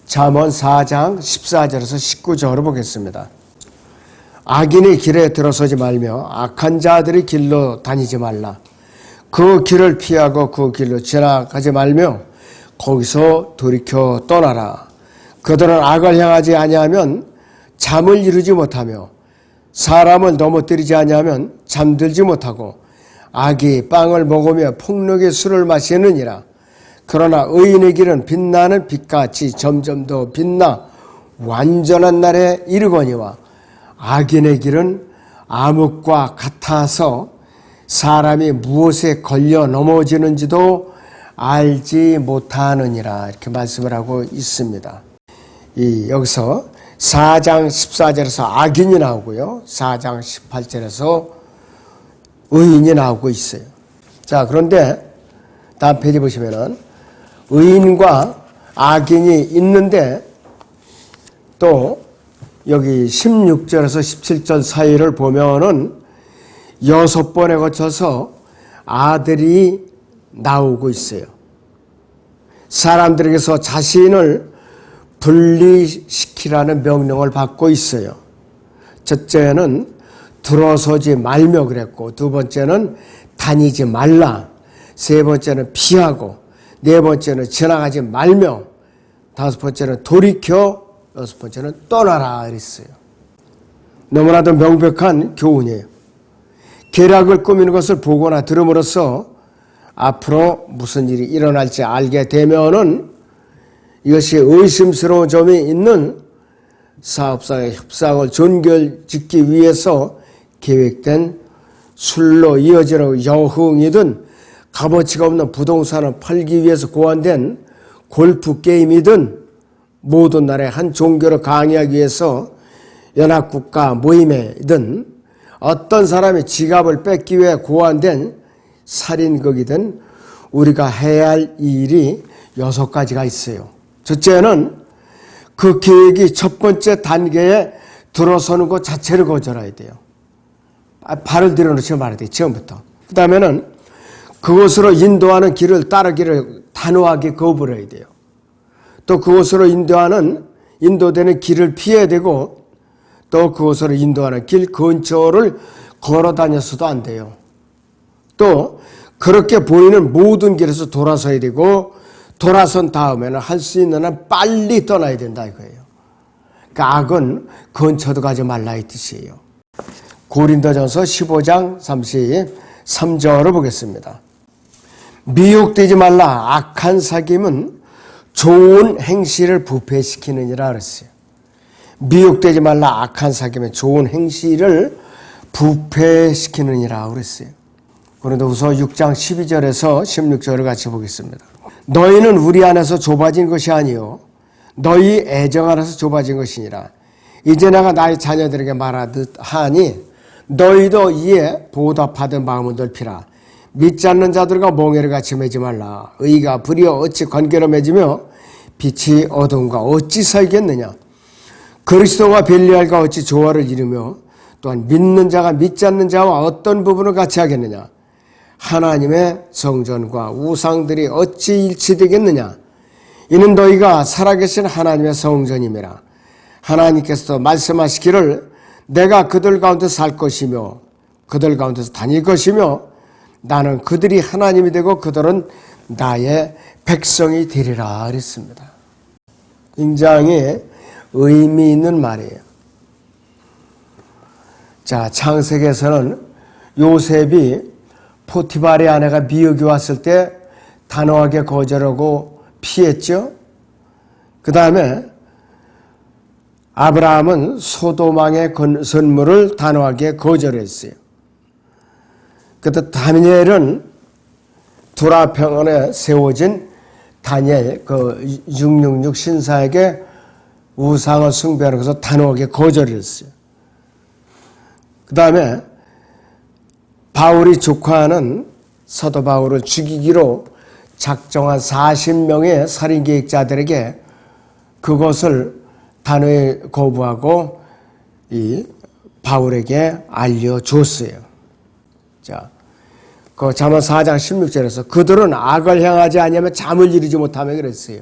잠언 4장 14절에서 19절을 보겠습니다. 악인의 길에 들어서지 말며 악한 자들의 길로 다니지 말라. 그 길을 피하고 그 길로 지나가지 말며 거기서 돌이켜 떠나라. 그들은 악을 향하지 아니하면 잠을 이루지 못하며 사람을 넘어뜨리지 아니하면 잠들지 못하고 악이 빵을 먹으며 폭력의 술을 마시느니라. 그러나 의인의 길은 빛나는 빛같이 점점 더 빛나 완전한 날에 이르거니와 악인의 길은 암흑과 같아서 사람이 무엇에 걸려 넘어지는지도 알지 못하느니라. 이렇게 말씀을 하고 있습니다. 여기서 4장 14절에서 악인이 나오고요. 4장 18절에서 의인이 나오고 있어요. 자, 그런데 다음 페이지 보시면은 의인과 악인이 있는데 또 여기 16절에서 17절 사이를 보면은 6번에 거쳐서 아들이 나오고 있어요. 사람들에게서 자신을 분리시키라는 명령을 받고 있어요. 첫째는 들어서지 말며 그랬고, 두 번째는 다니지 말라, 세 번째는 피하고, 네 번째는 지나가지 말며, 다섯 번째는 돌이켜, 여섯 번째는 떠나라 그랬어요. 너무나도 명백한 교훈이에요. 계략을 꾸미는 것을 보거나 들음으로써 앞으로 무슨 일이 일어날지 알게 되면은 이것이 의심스러운 점이 있는 사업상의 협상을 종결짓기 위해서 계획된 술로 이어지는 여흥이든 값어치가 없는 부동산을 팔기 위해서 고안된 골프 게임이든 모든 나라의 한 종교를 강의하기 위해서 연합국가 모임이든 어떤 사람이 지갑을 뺏기 위해 고안된 살인극이든 우리가 해야 할 일이 6가지가 있어요. 첫째는 그 계획이 첫 번째 단계에 들어서는 것 자체를 거절해야 돼요. 발을 들여놓지 말아야 돼요. 처음부터. 그 다음에는 그곳으로 인도하는 길을 따르기를 단호하게 거부를 해야 돼요. 또 그곳으로 인도되는 길을 피해야 되고 또 그곳으로 인도하는 길 근처를 걸어 다녔어도 안 돼요. 또 그렇게 보이는 모든 길에서 돌아서야 되고 돌아선 다음에는 할 수 있는 한 빨리 떠나야 된다 이거예요. 그러니까 악은 근처도 가지 말라 이 뜻이에요. 고린도전서 15장 33절을 보겠습니다. 미혹되지 말라. 악한 사귐은 좋은 행실을 부패시키느니라 그랬어요. 미혹되지 말라. 악한 사귐은 좋은 행실을 부패시키느니라 그랬어요. 고린도후서 6장 12절에서 16절을 같이 보겠습니다. 너희는 우리 안에서 좁아진 것이 아니요 너희 애정 안에서 좁아진 것이니라. 이제 내가 나의 자녀들에게 말하듯 하니 너희도 이에 보답하듯 마음을 넓히라. 믿지 않는 자들과 멍에를 같이 매지 말라. 의가 불의와 어찌 관계로 맺으며 빛이 어둠과 어찌 살겠느냐. 그리스도와 벨리알과 어찌 조화를 이루며 또한 믿는 자가 믿지 않는 자와 어떤 부분을 같이 하겠느냐. 하나님의 성전과 우상들이 어찌 일치되겠느냐. 이는 너희가 살아계신 하나님의 성전임이라. 하나님께서 말씀하시기를 내가 그들 가운데 살 것이며 그들 가운데서 다닐 것이며 나는 그들이 하나님이 되고 그들은 나의 백성이 되리라 그랬습니다. 굉장히 의미 있는 말이에요. 자, 창세기에서는 요셉이 포티바의 아내가 미혹이 왔을 때 단호하게 거절하고 피했죠. 그 다음에 아브라함은 소돔왕의 선물을 단호하게 거절했어요. 그때 다니엘은 두라평원에 세워진 다니엘 그 666 신사에게 우상을 숭배하는 것을 단호하게 거절했어요. 그 다음에 바울이 조카는 사도 바울을 죽이기로 작정한 40명의 살인계획자들에게 그것을 단호히 거부하고 이 바울에게 알려줬어요. 자, 그 잠언 4장 16절에서 그들은 악을 향하지 아니하면 잠을 이루지 못하며 그랬어요.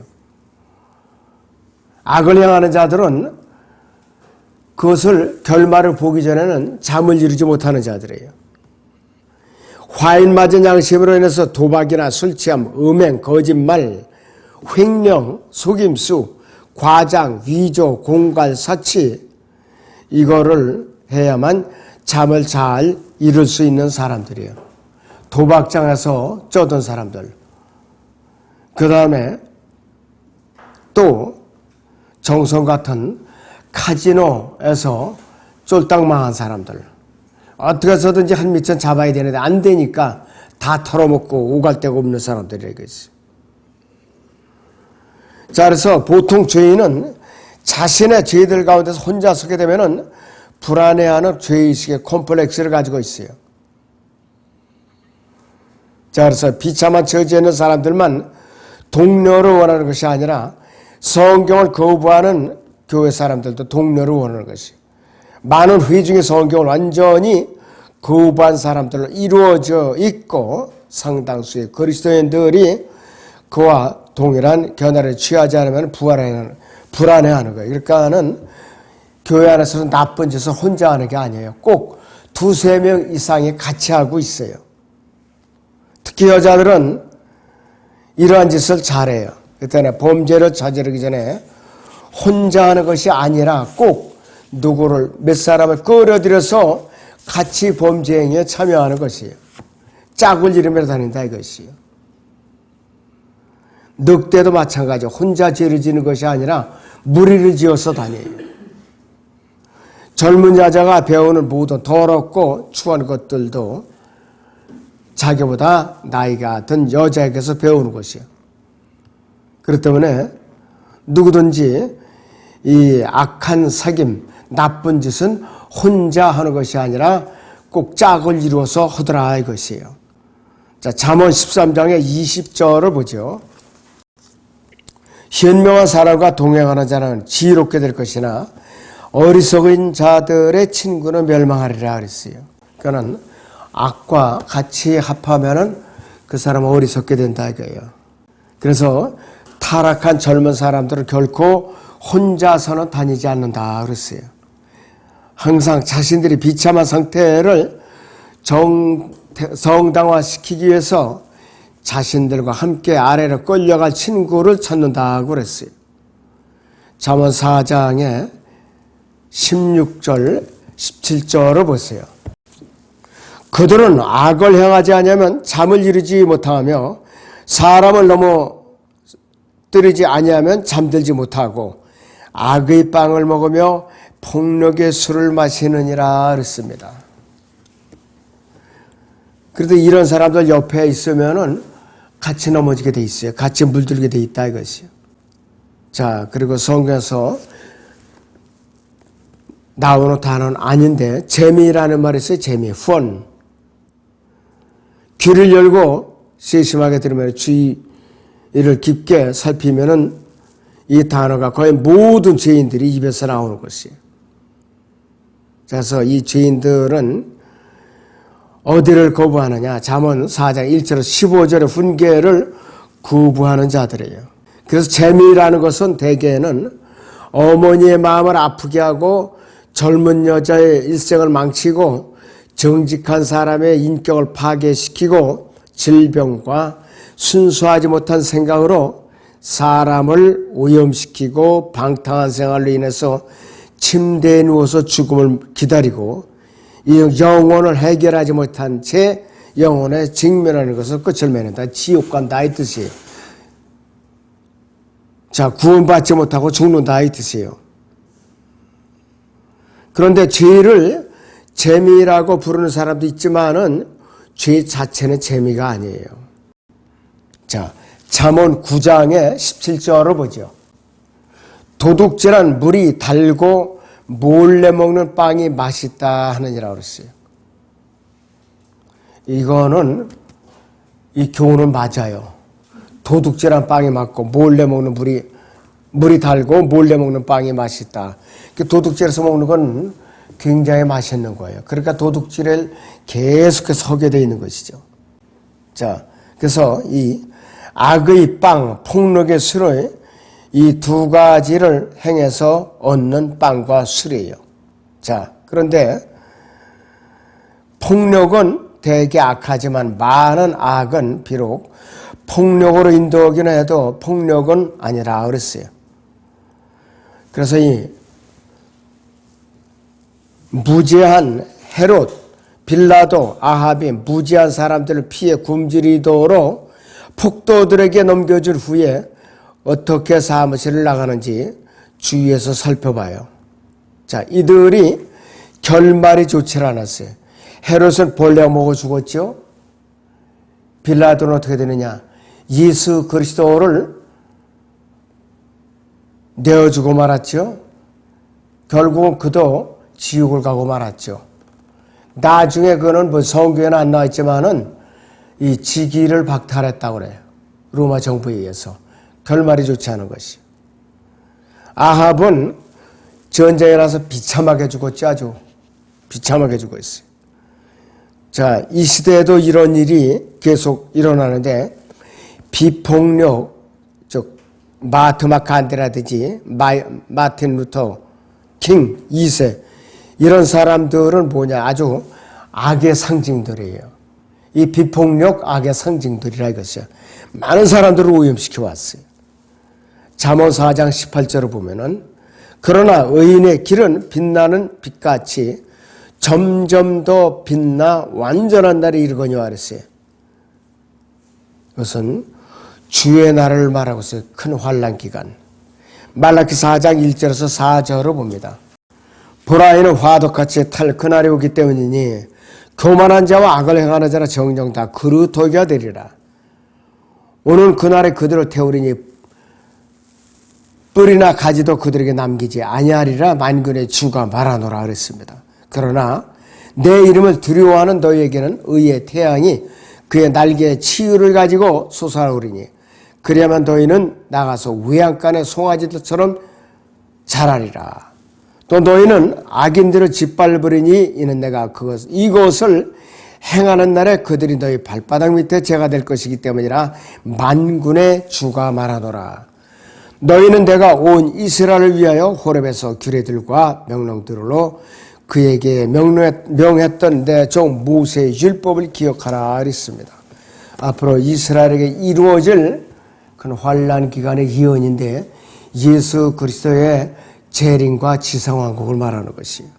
악을 행하는 자들은 그것을 결말을 보기 전에는 잠을 이루지 못하는 자들이에요. 화인 맞은 양심으로 인해서 도박이나 술 취함, 음행, 거짓말, 횡령, 속임수, 과장, 위조, 공갈, 사치 이거를 해야만 잠을 잘 이룰 수 있는 사람들이에요. 도박장에서 쩌든 사람들. 그 다음에 또 정성 같은 카지노에서 쫄딱 망한 사람들. 어떻게 해서든지 한 미천 잡아야 되는데 안 되니까 다 털어먹고 오갈 데가 없는 사람들이라 이거지. 자, 그래서 보통 죄인은 자신의 죄들 가운데서 혼자 서게 되면은 불안해하는 죄의식의 콤플렉스를 가지고 있어요. 자, 그래서 비참한 처지에 있는 사람들만 동료를 원하는 것이 아니라 성경을 거부하는 교회 사람들도 동료를 원하는 것이에요. 많은 회중의 성경을 완전히 거부한 사람들로 이루어져 있고 상당수의 그리스도인들이 그와 동일한 견해를 취하지 않으면 불안해하는 거예요. 그러니까는 교회 안에서는 나쁜 짓을 혼자 하는 게 아니에요. 꼭 두세 명 이상이 같이 하고 있어요. 특히 여자들은 이러한 짓을 잘해요. 그때는 범죄를 저지르기 전에 혼자 하는 것이 아니라 꼭 누구를 몇 사람을 끌어들여서 같이 범죄 행위에 참여하는 것이에요. 짝을 이루며 다닌다 이것이에요. 늑대도 마찬가지죠. 혼자 죄를 지는 것이 아니라 무리를 지어서 다녀요. 젊은 여자가 배우는 모든 더럽고 추한 것들도 자기보다 나이가 든 여자에게서 배우는 것이에요. 그렇기 때문에 누구든지 이 악한 사귐, 나쁜 짓은 혼자 하는 것이 아니라 꼭 짝을 이루어서 하더라 이것이에요. 자, 잠언 13장의 20절을 보죠. 현명한 사람과 동행하는 자는 지혜롭게 될 것이나 어리석은 자들의 친구는 멸망하리라 그랬어요. 그러니까 악과 같이 합하면은 그 사람은 어리석게 된다 이거예요. 그래서 타락한 젊은 사람들은 결코 혼자서는 다니지 않는다 그랬어요. 항상 자신들이 비참한 상태를 정당화시키기 위해서 자신들과 함께 아래로 끌려갈 친구를 찾는다고 그랬어요. 잠언 4장의 16절, 17절을 보세요. 그들은 악을 행하지 아니하면 잠을 이루지 못하며 사람을 넘어뜨리지 아니하면 잠들지 못하고 악의 빵을 먹으며 폭력의 술을 마시느니라 그랬습니다. 그래도 이런 사람들 옆에 있으면은 같이 넘어지게 돼 있어요. 같이 물들게 돼 있다 이것이요. 자, 그리고 성경에서 나오는 단어는 아닌데 재미라는 말이 있어요. 재미, fun. 귀를 열고 세심하게 들으면 주의를 깊게 살피면은 이 단어가 거의 모든 죄인들이 입에서 나오는 것이에요. 그래서 이 죄인들은 어디를 거부하느냐? 잠언 4장 1절에서 15절의 훈계를 거부하는 자들이에요. 그래서 재미라는 것은 대개는 어머니의 마음을 아프게 하고 젊은 여자의 일생을 망치고 정직한 사람의 인격을 파괴시키고 질병과 순수하지 못한 생각으로 사람을 오염시키고 방탕한 생활로 인해서 침대에 누워서 죽음을 기다리고 이 영혼을 해결하지 못한 채 영혼에 직면하는 것을 끝을 맺는다. 지옥 간다 이 뜻이에요. 자, 구원받지 못하고 죽는다 이 뜻이에요. 그런데 죄를 재미라고 부르는 사람도 있지만은 죄 자체는 재미가 아니에요. 자, 잠언 9장의 17절을 보죠. 도둑질한 물이 달고 몰래 먹는 빵이 맛있다 하느니라 그랬어요. 이거는 이 교훈은 맞아요. 도둑질한 빵이 맞고 몰래 먹는 물이 달고 몰래 먹는 빵이 맛있다. 도둑질해서 먹는 건 굉장히 맛있는 거예요. 그러니까 도둑질을 계속해서 하게 되어 있는 것이죠. 자, 그래서 이 악의 빵, 폭력의 술을 이 두 가지를 행해서 얻는 빵과 술이에요. 자, 그런데 폭력은 되게 악하지만 많은 악은 비록 폭력으로 인도하기는 해도 폭력은 아니라 그랬어요. 그래서 이 무지한 헤롯, 빌라도, 아합이 무지한 사람들을 피해 굶주리도록 폭도들에게 넘겨줄 후에 어떻게 사무실을 나가는지 주위에서 살펴봐요. 자, 이들이 결말이 좋지 않았어요. 헤롯은 벌레 먹어 죽었죠. 빌라도는 어떻게 되느냐? 예수 그리스도를 내어주고 말았죠. 결국은 그도 지옥을 가고 말았죠. 나중에 그는 뭐 성경에는 안 나와 있지만은 이 직위를 박탈했다고 그래요. 로마 정부에 의해서. 결말이 좋지 않은 것이. 아합은 전쟁에 나서 비참하게 죽었죠. 아주 비참하게 죽었어요. 자, 이 시대에도 이런 일이 계속 일어나는데 비폭력, 즉 마트마 간디라든지 마틴 루터 킹 2세 이런 사람들은 뭐냐? 아주 악의 상징들이에요. 이 비폭력 악의 상징들이라 이것이요. 많은 사람들을 오염시켜 왔어요. 잠언 4장 18절을 보면은 그러나 의인의 길은 빛나는 빛같이 점점 더 빛나 완전한 날이 이르거니와 그랬어요. 이것은 주의 날을 말하고 있어요. 큰 환난 기간. 말라기 4장 1절에서 4절을 봅니다. 보라 이는 화덕같이 탈 그날이 오기 때문이니 교만한 자와 악을 행하는 자는 정령 다 그루터기가 되리라. 오는 그날에 그들을 태우리니 뿌리나 가지도 그들에게 남기지 아니하리라 만군의 주가 말하노라 그랬습니다. 그러나 내 이름을 두려워하는 너희에게는 의의 태양이 그의 날개에 치유를 가지고 솟아오르니 그래야만 너희는 나가서 외양간의 송아지들처럼 자라리라. 또 너희는 악인들을 짓밟으리니 이는 내가 이것을 행하는 날에 그들이 너희 발바닥 밑에 죄가 될 것이기 때문이라 만군의 주가 말하노라. 너희는 내가 온 이스라엘을 위하여 호렙에서 규례들과 명령들로 그에게 명했던 내 종 모세의 율법을 기억하라 그랬습니다. 앞으로 이스라엘에게 이루어질 그 환난 기간의 예언인데 예수 그리스도의 재림과 지상왕국을 말하는 것이에요.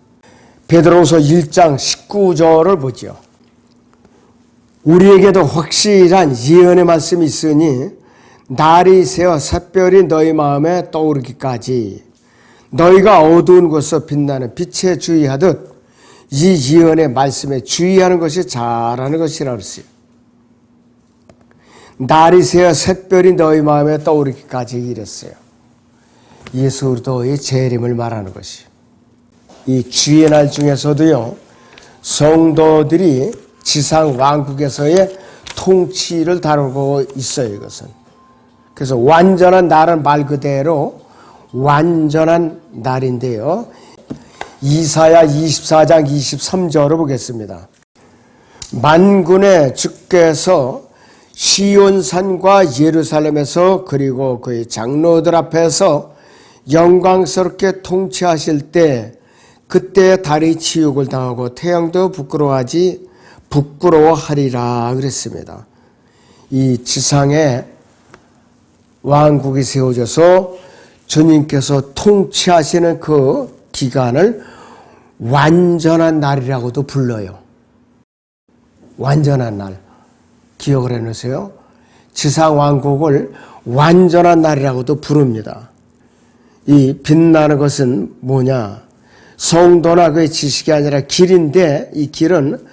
베드로후서 1장 19절을 보죠. 우리에게도 확실한 예언의 말씀이 있으니 날이 새어 샛별이 너희 마음에 떠오르기까지 너희가 어두운 곳에서 빛나는 빛에 주의하듯 이 예언의 말씀에 주의하는 것이 잘하는 것이라 그랬어요. 날이 새어 샛별이 너희 마음에 떠오르기까지 이랬어요. 예수 그리스도의 재림을 말하는 것이. 이 주의 날 중에서도요, 성도들이 지상 왕국에서의 통치를 다루고 있어요, 이것은. 그래서 완전한 날은 말 그대로 완전한 날인데요. 이사야 24장 23절을 보겠습니다. 만군의 주께서 시온산과 예루살렘에서 그리고 그의 장로들 앞에서 영광스럽게 통치하실 때 그때 달이 치욕을 당하고 태양도 부끄러워하리라 그랬습니다. 이 지상에 왕국이 세워져서 주님께서 통치하시는 그 기간을 완전한 날이라고도 불러요. 완전한 날. 기억을 해놓으세요. 지상 왕국을 완전한 날이라고도 부릅니다. 이 빛나는 것은 뭐냐? 성도나 그의 지식이 아니라 길인데 이 길은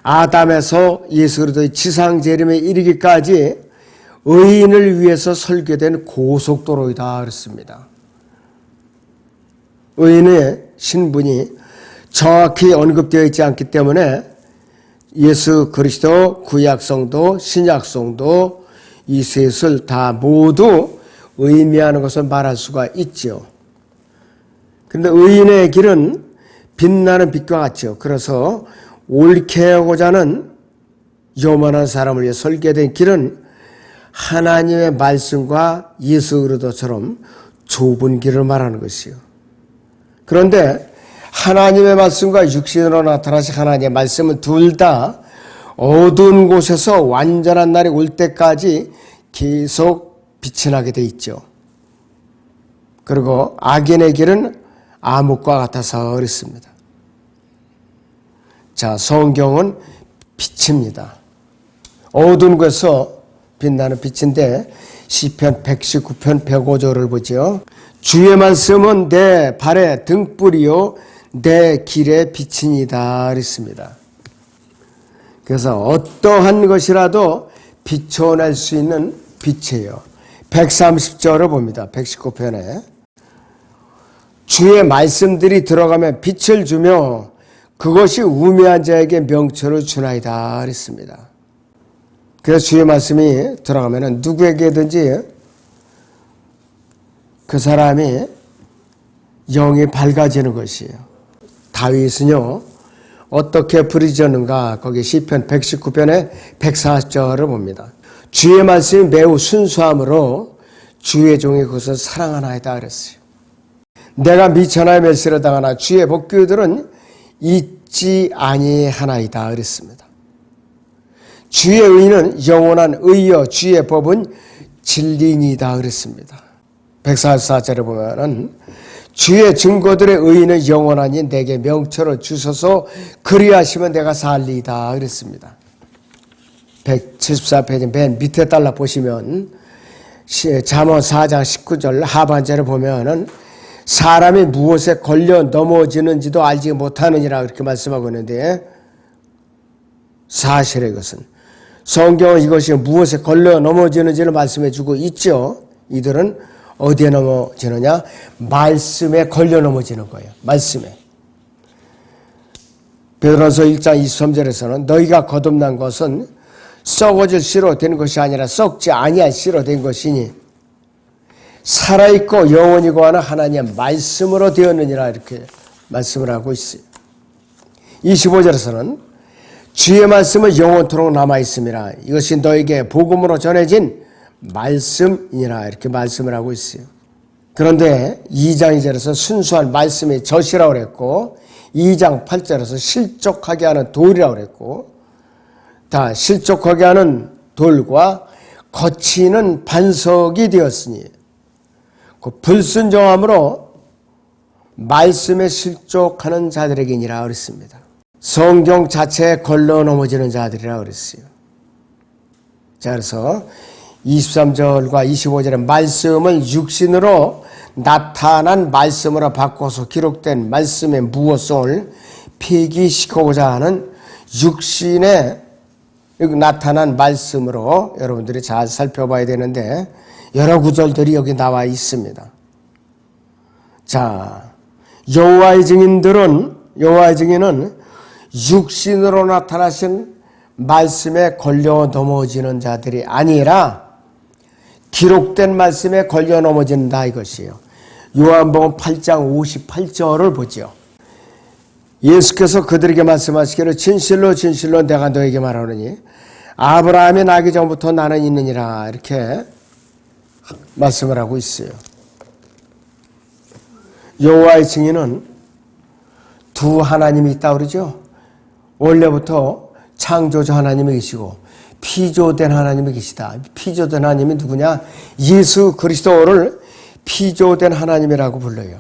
아담에서 예수 그리스도의 지상 재림에 이르기까지 의인을 위해서 설계된 고속도로이다 그랬습니다. 의인의 신분이 정확히 언급되어 있지 않기 때문에 예수 그리스도, 구약성도, 신약성도 이 셋을 다 모두 의미하는 것을 말할 수가 있죠. 그런데 의인의 길은 빛나는 빛과 같죠. 그래서 옳게 하고자 하는 요만한 사람을 위해 설계된 길은 하나님의 말씀과 예수 그리스도처럼 좁은 길을 말하는 것이요. 그런데 하나님의 말씀과 육신으로 나타나신 하나님의 말씀은 둘 다 어두운 곳에서 완전한 날이 올 때까지 계속 빛이 나게 돼 있죠. 그리고 악인의 길은 암흑과 같아서 어렵습니다. 자, 성경은 빛입니다. 어두운 곳에서 빛나는 빛인데 시편 119편 105절을 보죠. 주의 말씀은 내 발의 등불이요 내 길의 빛이니이다 그랬습니다. 그래서 어떠한 것이라도 비춰낼 수 있는 빛이에요. 130절을 봅니다. 119편에 주의 말씀들이 들어가면 빛을 주며 그것이 우매한 자에게 명철을 주나이다 그랬습니다. 그래서 주의 말씀이 들어가면 누구에게든지 그 사람이 영이 밝아지는 것이에요. 다윗은요 어떻게 부르짖었는가 거기 시편 119편의 140절을 봅니다. 주의 말씀이 매우 순수함으로 주의 종이 그것을 사랑하나이다 그랬어요. 내가 미천하에 멸시를 당하나 주의 법규들은 잊지 아니하나이다 그랬습니다. 주의 의는 영원한 의여 주의 법은 진리니이다 그랬습니다. 144절에 보면은 주의 증거들의 의는 영원하니 내게 명철을 주소서 그리하시면 내가 살리이다 그랬습니다. 174페이지 맨 밑에 달라 보시면 잠언 4장 19절 하반절에 보면은 사람이 무엇에 걸려 넘어지는지도 알지 못하느니라 그렇게 말씀하고 있는데 사실의 것은 성경은 이것이 무엇에 걸려 넘어지는지를 말씀해 주고 있죠. 이들은 어디에 넘어지느냐? 말씀에 걸려 넘어지는 거예요. 말씀에. 베드로서 1장 23절에서는 너희가 거듭난 것은 썩어질 씨로 된 것이 아니라 썩지 아니할 씨로 된 것이니 살아있고 영원이고 하는 하나님의 말씀으로 되었느니라 이렇게 말씀을 하고 있어요. 25절에서는 주의 말씀은 영원토록 남아있음이라 이것이 너에게 복음으로 전해진 말씀이니라 이렇게 말씀을 하고 있어요. 그런데 2장 2절에서 순수한 말씀의 젖이라고 그랬고 2장 8절에서 실족하게 하는 돌이라고 그랬고 다 실족하게 하는 돌과 거치는 반석이 되었으니 그 불순종함으로 말씀에 실족하는 자들에게니라 그랬습니다. 성경 자체에 걸러 넘어지는 자들이라 그랬어요. 자, 그래서 23절과 25절의 말씀을 육신으로 나타난 말씀으로 바꿔서 기록된 말씀의 무엇성을 폐기시키고자 하는 육신에 나타난 말씀으로 여러분들이 잘 살펴봐야 되는데 여러 구절들이 여기 나와 있습니다. 자, 여호와의 증인은 육신으로 나타나신 말씀에 걸려 넘어지는 자들이 아니라 기록된 말씀에 걸려 넘어진다 이것이에요. 요한복음 8장 58절을 보죠. 예수께서 그들에게 말씀하시기를 진실로 진실로 내가 너에게 말하노니 아브라함이 나기 전부터 나는 있느니라 이렇게 말씀을 하고 있어요. 여호와의 증인은 두 하나님이 있다고 그러죠. 원래부터 창조주 하나님이 계시고 피조된 하나님이 계시다. 피조된 하나님이 누구냐? 예수 그리스도를 피조된 하나님이라고 불러요.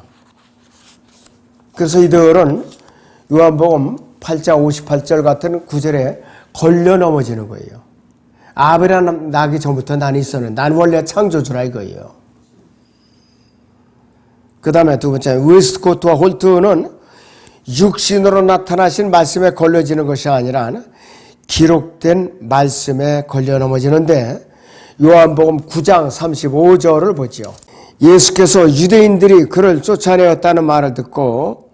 그래서 이들은 요한복음 8장 58절 같은 구절에 걸려 넘어지는 거예요. 아브라함 나기 전부터 나는 있었는데 난 원래 창조주라 이거예요. 그 다음에 두 번째 웨스트코트와 홀트는 육신으로 나타나신 말씀에 걸려지는 것이 아니라 기록된 말씀에 걸려 넘어지는데 요한복음 9장 35절을 보죠. 예수께서 유대인들이 그를 쫓아내었다는 말을 듣고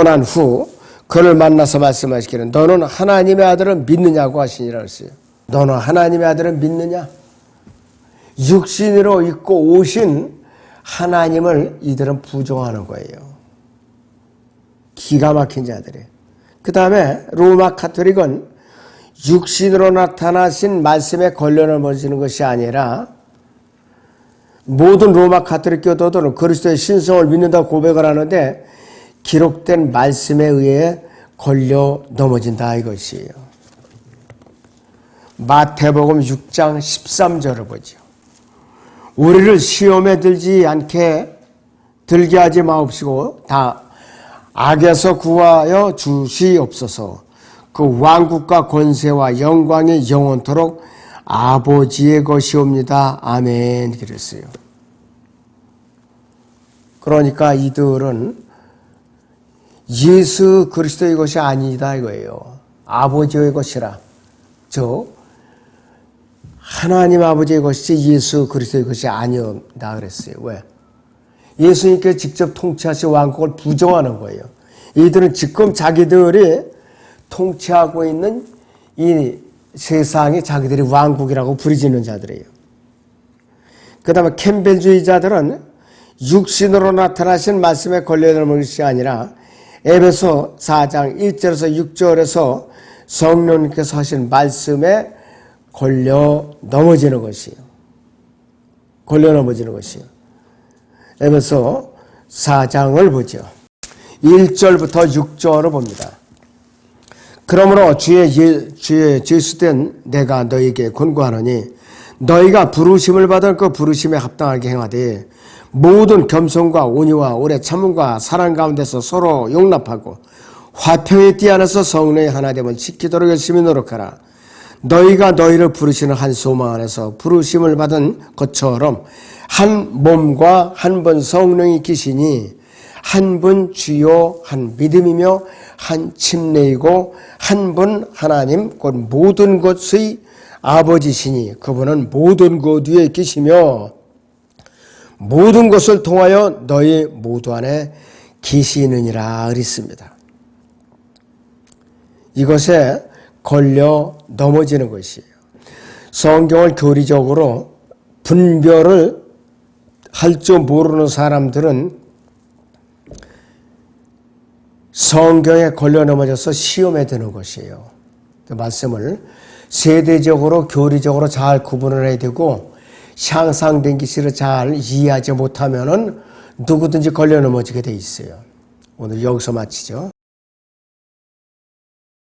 난 후 그를 만나서 말씀하시기를 너는 하나님의 아들을 믿느냐고 하시니라 했어요. 너는 하나님의 아들을 믿느냐? 육신으로 입고 오신 하나님을 이들은 부정하는 거예요. 기가 막힌 자들이에요. 그 다음에 로마 카톨릭은 육신으로 나타나신 말씀에 걸려 넘어지는 것이 아니라 모든 로마 가톨릭 교도들은 그리스도의 신성을 믿는다고 고백을 하는데 기록된 말씀에 의해 걸려 넘어진다 이것이에요. 마태복음 6장 13절을 보죠. 우리를 시험에 들게 하지 마옵시고 다 악에서 구하여 주시옵소서. 그 왕국과 권세와 영광이 영원토록 아버지의 것이옵니다. 아멘. 그랬어요. 그러니까 이들은 예수 그리스도의 것이 아니다 이거예요. 아버지의 것이라. 하나님 아버지의 것이지 예수 그리스도의 것이 아니다 그랬어요. 왜? 예수님께서 직접 통치하신 왕국을 부정하는 거예요. 이들은 지금 자기들이 통치하고 있는 이 세상이 자기들이 왕국이라고 부르짖는 자들이에요. 그 다음에 캠벨주의자들은 육신으로 나타나신 말씀에 걸려있는 것이 아니라 에베소 4장 1절에서 6절에서 성령님께서 하신 말씀에 걸려 넘어지는 것이에요. 걸려 넘어지는 것이에요. 에베소 4장을 보죠. 1절부터 6절을 봅니다. 그러므로 주의 제수된 내가 너희에게 권고하노니 너희가 부르심을 받은 그 부르심에 합당하게 행하되 모든 겸손과 온유와 오래 참음과 사랑 가운데서 서로 용납하고 화평의 띠 안에서 성령의 하나됨을 지키도록 열심히 노력하라. 너희가 너희를 부르시는 한 소망 안에서 부르심을 받은 것처럼 한 몸과 한 분 성령이 계시니 한 분 주요 한 믿음이며 한 침례이고 한 분 하나님 곧 모든 것의 아버지시니 그분은 모든 것 위에 계시며 모든 것을 통하여 너희 모두 안에 계시느니라 그랬습니다. 이것에 걸려 넘어지는 것이에요. 성경을 교리적으로 분별을 할 줄 모르는 사람들은 성경에 걸려 넘어져서 시험에 드는 것이에요. 그 말씀을 세대적으로 교리적으로 잘 구분을 해야 되고 향상된 기시를 잘 이해하지 못하면은 누구든지 걸려 넘어지게 돼 있어요. 오늘 여기서 마치죠.